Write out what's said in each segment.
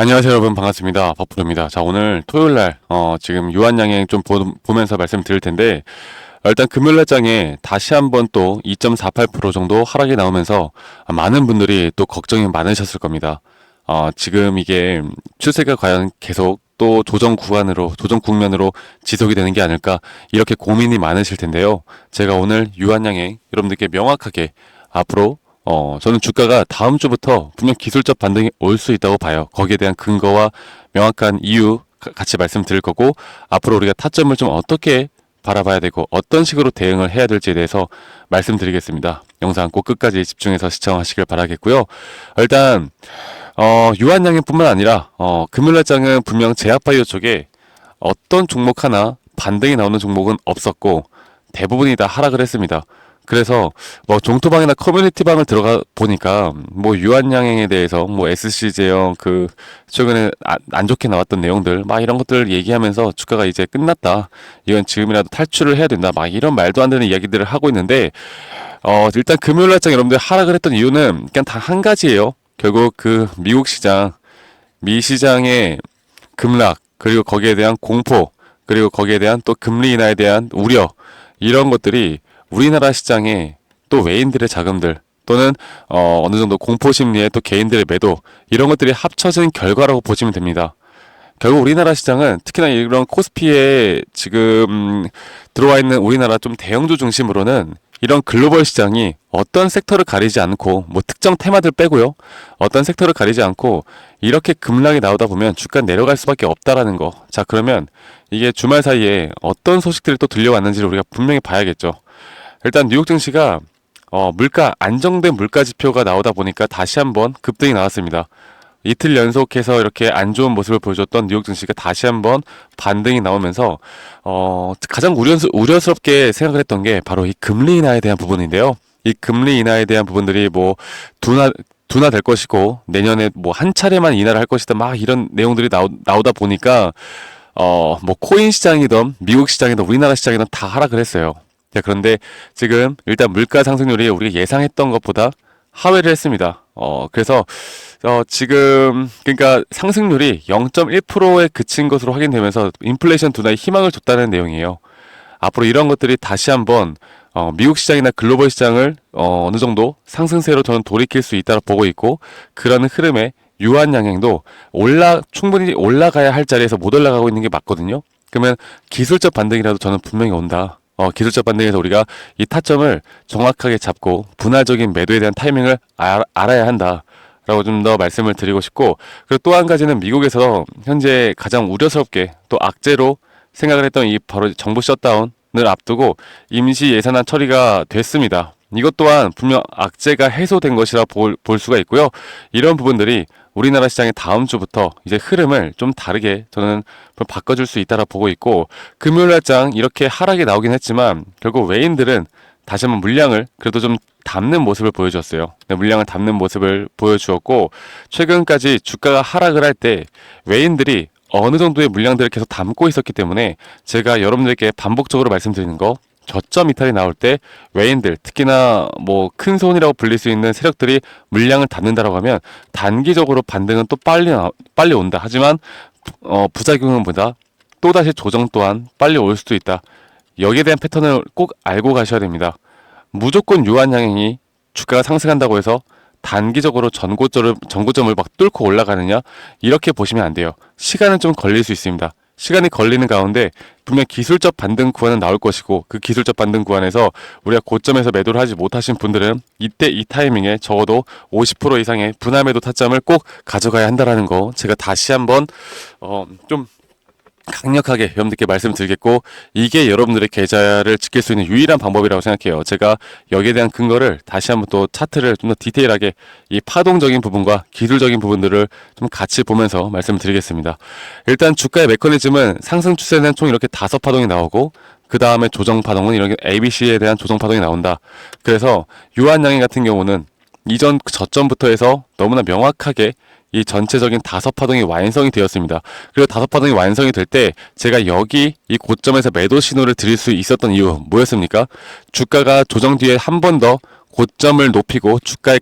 안녕하세요, 여러분. 반갑습니다. 버프로입니다. 자, 오늘 토요일날, 지금 유한양행 좀 보면서 말씀드릴 텐데, 일단 금요일날 장에 다시 한번 또 2.48% 정도 하락이 나오면서 많은 분들이 또 걱정이 많으셨을 겁니다. 지금 이게 추세가 과연 계속 또 조정 국면으로 지속이 되는 게 아닐까, 이렇게 고민이 많으실 텐데요. 제가 오늘 유한양행 여러분들께 명확하게 앞으로 저는 주가가 다음 주부터 분명 기술적 반등이 올 수 있다고 봐요. 거기에 대한 근거와 명확한 이유 같이 말씀드릴 거고, 앞으로 우리가 타점을 좀 어떻게 바라봐야 되고 어떤 식으로 대응을 해야 될지에 대해서 말씀드리겠습니다. 영상 꼭 끝까지 집중해서 시청하시길 바라겠고요. 일단 유한양행뿐만 아니라 금요일날장은 분명 제약바이오 쪽에 어떤 종목 하나 반등이 나오는 종목은 없었고 대부분이 다 하락을 했습니다. 그래서 뭐 종토방이나 커뮤니티방을 들어가 보니까 뭐 유한양행에 대해서 뭐 SC제형 그 최근에 안 좋게 나왔던 내용들 막 이런 것들을 얘기하면서 주가가 이제 끝났다, 이건 지금이라도 탈출을 해야 된다, 막 이런 말도 안 되는 이야기들을 하고 있는데, 일단 금요일 날장 여러분들 하락을 했던 이유는 그냥 다 한 가지예요. 결국 그 미국 시장, 미 시장의 급락, 그리고 거기에 대한 공포, 그리고 거기에 대한 또 금리 인하에 대한 우려, 이런 것들이 우리나라 시장에 또 외인들의 자금들 또는 어느 정도 공포 심리에 또 개인들의 매도, 이런 것들이 합쳐진 결과라고 보시면 됩니다. 결국 우리나라 시장은 특히나 이런 코스피에 지금 들어와 있는 우리나라 좀 대형주 중심으로는 이런 글로벌 시장이 어떤 섹터를 가리지 않고, 뭐 특정 테마들 빼고요, 어떤 섹터를 가리지 않고 이렇게 급락이 나오다 보면 주가 내려갈 수밖에 없다라는 거. 자, 그러면 이게 주말 사이에 어떤 소식들이 또 들려왔는지를 우리가 분명히 봐야겠죠. 일단 뉴욕 증시가 물가, 안정된 물가 지표가 나오다 보니까 다시 한번 급등이 나왔습니다. 이틀 연속해서 이렇게 안 좋은 모습을 보여줬던 뉴욕 증시가 다시 한번 반등이 나오면서 가장 우려스럽게 생각을 했던 게 바로 이 금리 인하에 대한 부분인데요. 이 금리 인하에 대한 부분들이 뭐 둔화될 것이고 내년에 뭐 한 차례만 인하를 할 것이다, 막 이런 내용들이 나오다 보니까 뭐 코인 시장이든 미국 시장이든 우리나라 시장이든 다 하락을 했어요. 자, 그런데 지금 일단 물가 상승률이 우리가 예상했던 것보다 하회를 했습니다. 그래서 지금 그러니까 상승률이 0.1%에 그친 것으로 확인되면서 인플레이션 둔화에 희망을 줬다는 내용이에요. 앞으로 이런 것들이 다시 한번 미국 시장이나 글로벌 시장을 어느 정도 상승세로 저는 돌이킬 수 있다고 보고 있고, 그런 흐름에 유한양행도 충분히 올라가야 할 자리에서 못 올라가고 있는 게 맞거든요. 그러면 기술적 반등이라도 저는 분명히 온다. 기술적 반등에서 우리가 이 타점을 정확하게 잡고 분할적인 매도에 대한 타이밍을 알아야 한다, 라고 좀 더 말씀을 드리고 싶고, 그리고 또 한 가지는 미국에서 현재 가장 우려스럽게 또 악재로 생각을 했던 이 바로 정부 셧다운을 앞두고 임시 예산안 처리가 됐습니다. 이것 또한 분명 악재가 해소된 것이라 볼 수가 있고요. 이런 부분들이 우리나라 시장의 다음 주부터 이제 흐름을 좀 다르게 저는 바꿔줄 수 있다라 보고 있고, 금요일 날장 이렇게 하락이 나오긴 했지만 결국 외인들은 다시 한번 물량을 그래도 좀 담는 모습을 보여줬어요. 네, 물량을 담는 모습을 보여주었고, 최근까지 주가가 하락을 할 때 외인들이 어느 정도의 물량들을 계속 담고 있었기 때문에 제가 여러분들께 반복적으로 말씀드리는 거, 저점 이탈이 나올 때 외인들, 특히나 뭐 큰 손이라고 불릴 수 있는 세력들이 물량을 담는다라고 하면 단기적으로 반등은 또 빨리 온다. 하지만 부작용은 보다 또다시 조정 또한 빨리 올 수도 있다. 여기에 대한 패턴을 꼭 알고 가셔야 됩니다. 무조건 유한양행이 주가가 상승한다고 해서 단기적으로 전고점을 막 뚫고 올라가느냐, 이렇게 보시면 안 돼요. 시간은 좀 걸릴 수 있습니다. 시간이 걸리는 가운데 분명 기술적 반등 구간은 나올 것이고, 그 기술적 반등 구간에서 우리가 고점에서 매도를 하지 못하신 분들은 이때 이 타이밍에 적어도 50% 이상의 분할 매도 타점을 꼭 가져가야 한다라는 거, 제가 다시 한번 좀 강력하게 여러분들께 말씀드리겠고, 이게 여러분들의 계좌를 지킬 수 있는 유일한 방법이라고 생각해요. 제가 여기에 대한 근거를 다시 한번 또 차트를 좀 더 디테일하게 이 파동적인 부분과 기술적인 부분들을 좀 같이 보면서 말씀을 드리겠습니다. 일단 주가의 메커니즘은 상승 추세는 총 이렇게 5파동이 나오고, 그 다음에 조정 파동은 이렇게 ABC에 대한 조정 파동이 나온다. 그래서 유한양행 같은 경우는 이전 저점부터 해서 너무나 명확하게 이 전체적인 5파동이 완성이 되었습니다. 그리고 5파동이 완성이 될 때 제가 여기 이 고점에서 매도 신호를 드릴 수 있었던 이유 뭐였습니까? 주가가 조정 뒤에 한 번 더 고점을 높이고 주가의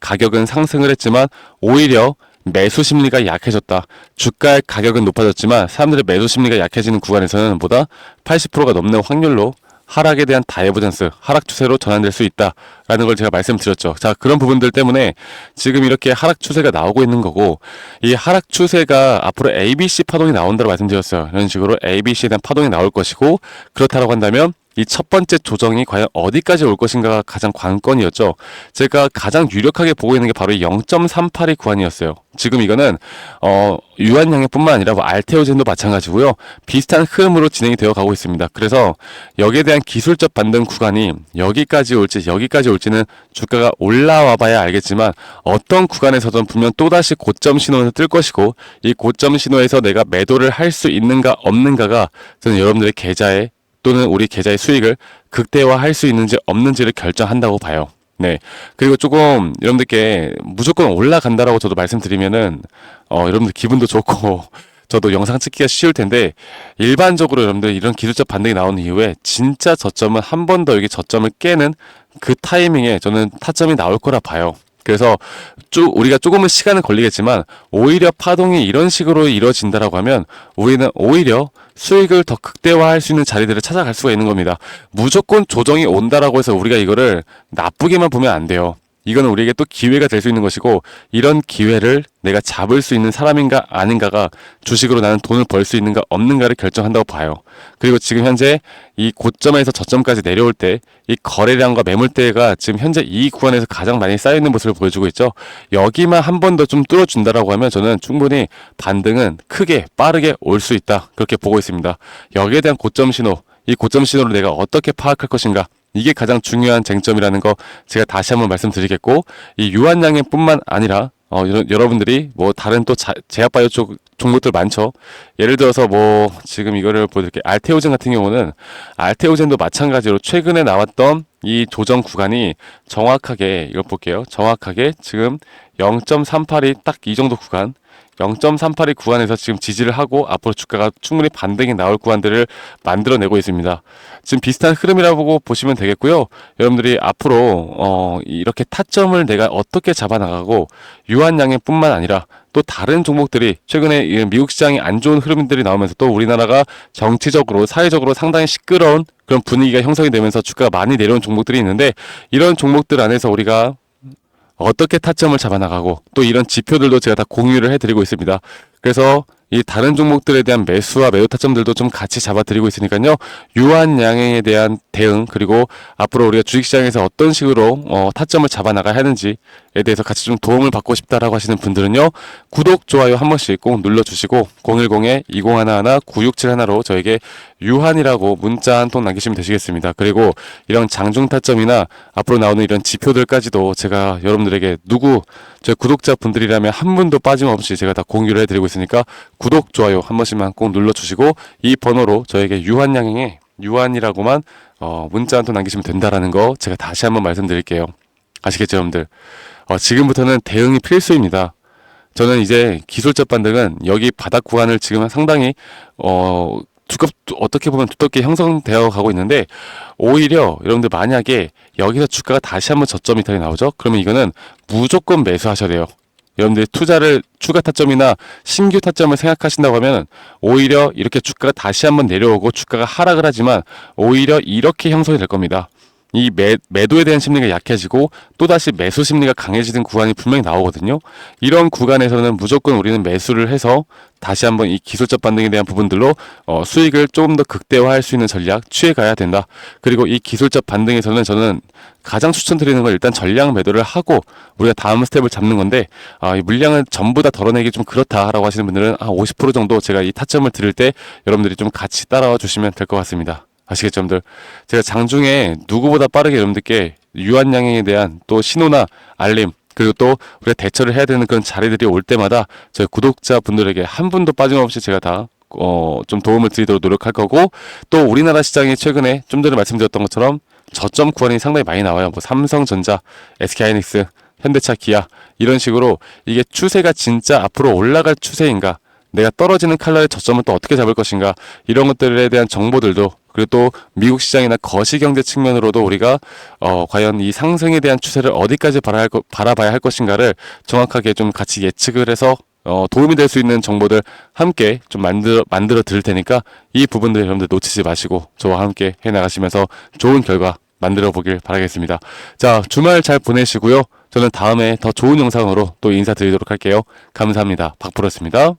가격은 상승을 했지만 오히려 매수 심리가 약해졌다. 주가의 가격은 높아졌지만 사람들의 매수 심리가 약해지는 구간에서는 보다 80%가 넘는 확률로 하락에 대한 다이버전스, 하락 추세로 전환될 수 있다라는 걸 제가 말씀드렸죠. 자, 그런 부분들 때문에 지금 이렇게 하락 추세가 나오고 있는 거고, 이 하락 추세가 앞으로 ABC 파동이 나온다고 말씀드렸어요. 이런 식으로 ABC에 대한 파동이 나올 것이고, 그렇다고 한다면 이 첫 번째 조정이 과연 어디까지 올 것인가가 가장 관건이었죠. 제가 가장 유력하게 보고 있는 게 바로 0.382 구간이었어요. 지금 이거는 유한양행뿐만 아니라 뭐 알테오젠도 마찬가지고요. 비슷한 흐름으로 진행이 되어 가고 있습니다. 그래서 여기에 대한 기술적 반등 구간이 여기까지 올지는 주가가 올라와 봐야 알겠지만 어떤 구간에서든 분명 또다시 고점 신호를 뜰 것이고, 이 고점 신호에서 내가 매도를 할 수 있는가 없는가가 저는 여러분들의 계좌에 또는 우리 계좌의 수익을 극대화할 수 있는지 없는지를 결정한다고 봐요. 네. 그리고 조금 여러분들께 무조건 올라간다라고 저도 말씀드리면은 여러분들 기분도 좋고 저도 영상 찍기가 쉬울 텐데, 일반적으로 여러분들 이런 기술적 반등이 나오는 이후에 진짜 저점은 한 번 더 여기 저점을 깨는 그 타이밍에 저는 타점이 나올 거라 봐요. 그래서 우리가 조금은 시간은 걸리겠지만 오히려 파동이 이런 식으로 이루어진다라고 하면 우리는 오히려 수익을 더 극대화할 수 있는 자리들을 찾아갈 수가 있는 겁니다. 무조건 조정이 온다라고 해서 우리가 이거를 나쁘게만 보면 안 돼요. 이거는 우리에게 또 기회가 될 수 있는 것이고, 이런 기회를 내가 잡을 수 있는 사람인가 아닌가가 주식으로 나는 돈을 벌 수 있는가 없는가를 결정한다고 봐요. 그리고 지금 현재 이 고점에서 저점까지 내려올 때 이 거래량과 매물대가 지금 현재 이 구간에서 가장 많이 쌓여있는 모습을 보여주고 있죠. 여기만 한 번 더 좀 뚫어준다라고 하면 저는 충분히 반등은 크게 빠르게 올 수 있다, 그렇게 보고 있습니다. 여기에 대한 고점 신호, 이 고점 신호를 내가 어떻게 파악할 것인가, 이게 가장 중요한 쟁점이라는 거 제가 다시 한번 말씀드리겠고, 이 유한양행뿐만 아니라 여러분들이 뭐 다른 또 제약바이오 쪽 종목들 많죠. 예를 들어서 뭐 지금 이거를 보여드릴게요. 알테오젠 같은 경우는 알테오젠도 마찬가지로 최근에 나왔던 이 조정 구간이 정확하게, 이거 볼게요. 정확하게 지금 0.382 딱 이 정도 구간, 0.382 구간에서 지금 지지를 하고 앞으로 주가가 충분히 반등이 나올 구간들을 만들어내고 있습니다. 지금 비슷한 흐름이라고 보시면 되겠고요. 여러분들이 앞으로 이렇게 타점을 내가 어떻게 잡아나가고, 유한양행뿐만 아니라 또 다른 종목들이 최근에 미국 시장이 안 좋은 흐름들이 나오면서 또 우리나라가 정치적으로 사회적으로 상당히 시끄러운 그런 분위기가 형성이 되면서 주가가 많이 내려온 종목들이 있는데, 이런 종목들 안에서 우리가 어떻게 타점을 잡아나가고 또 이런 지표들도 제가 다 공유를 해드리고 있습니다. 그래서 이 다른 종목들에 대한 매수와 매도 타점들도 좀 같이 잡아드리고 있으니까요. 유한양행에 대한 대응, 그리고 앞으로 우리가 주식시장에서 어떤 식으로 타점을 잡아나가야 하는지에 대해서 같이 좀 도움을 받고 싶다라고 하시는 분들은요. 구독, 좋아요 한 번씩 꼭 눌러주시고 010-2011-9671로 저에게 유한이라고 문자 한 통 남기시면 되시겠습니다. 그리고 이런 장중 타점이나 앞으로 나오는 이런 지표들까지도 제가 여러분들에게 제 구독자분들이라면 한 분도 빠짐없이 제가 다 공유를 해드리고 있으니까 구독, 좋아요 한 번씩만 꼭 눌러주시고 이 번호로 저에게 유한양행에 유한이라고만 문자 한 통 남기시면 된다라는 거 제가 다시 한번 말씀드릴게요. 아시겠죠, 여러분들? 지금부터는 대응이 필수입니다. 저는 이제 기술적 반등은 여기 바닥 구간을 지금 상당히 어떻게 보면 두텁게 형성되어 가고 있는데, 오히려 여러분들 만약에 여기서 주가가 다시 한번 저점 이탈이 나오죠? 그러면 이거는 무조건 매수하셔야 돼요. 여러분들 투자를 추가 타점이나 신규 타점을 생각하신다고 하면 오히려 이렇게 주가가 다시 한번 내려오고 주가가 하락을 하지만 오히려 이렇게 형성이 될 겁니다. 이 매도에 대한 심리가 약해지고 또다시 매수 심리가 강해지는 구간이 분명히 나오거든요. 이런 구간에서는 무조건 우리는 매수를 해서 다시 한번 이 기술적 반등에 대한 부분들로 수익을 조금 더 극대화할 수 있는 전략 취해가야 된다. 그리고 이 기술적 반등에서는 저는 가장 추천드리는 건 일단 전량 매도를 하고 우리가 다음 스텝을 잡는 건데, 이 물량을 전부 다 덜어내기 좀 그렇다라고 하시는 분들은 50% 정도 제가 이 타점을 드릴 때 여러분들이 좀 같이 따라와 주시면 될 것 같습니다. 아시겠죠, 여러분들? 제가 장중에 누구보다 빠르게 여러분들께 유한양행에 대한 또 신호나 알림, 그리고 또 우리가 대처를 해야 되는 그런 자리들이 올 때마다 저희 구독자분들에게 한 분도 빠짐없이 제가 다 좀 도움을 드리도록 노력할 거고, 또 우리나라 시장이 최근에 좀 전에 말씀드렸던 것처럼 저점 구간이 상당히 많이 나와요. 뭐 삼성전자, SK하이닉스, 현대차, 기아 이런 식으로 이게 추세가 진짜 앞으로 올라갈 추세인가, 내가 떨어지는 칼날의 저점을 또 어떻게 잡을 것인가, 이런 것들에 대한 정보들도 그리고 또 미국 시장이나 거시경제 측면으로도 우리가 과연 이 상승에 대한 추세를 어디까지 바라봐야 할 것인가를 정확하게 좀 같이 예측을 해서 도움이 될 수 있는 정보들 함께 좀 만들어 드릴 테니까 이 부분들 여러분들 놓치지 마시고 저와 함께 해나가시면서 좋은 결과 만들어 보길 바라겠습니다. 자, 주말 잘 보내시고요. 저는 다음에 더 좋은 영상으로 또 인사드리도록 할게요. 감사합니다. 박프로였습니다.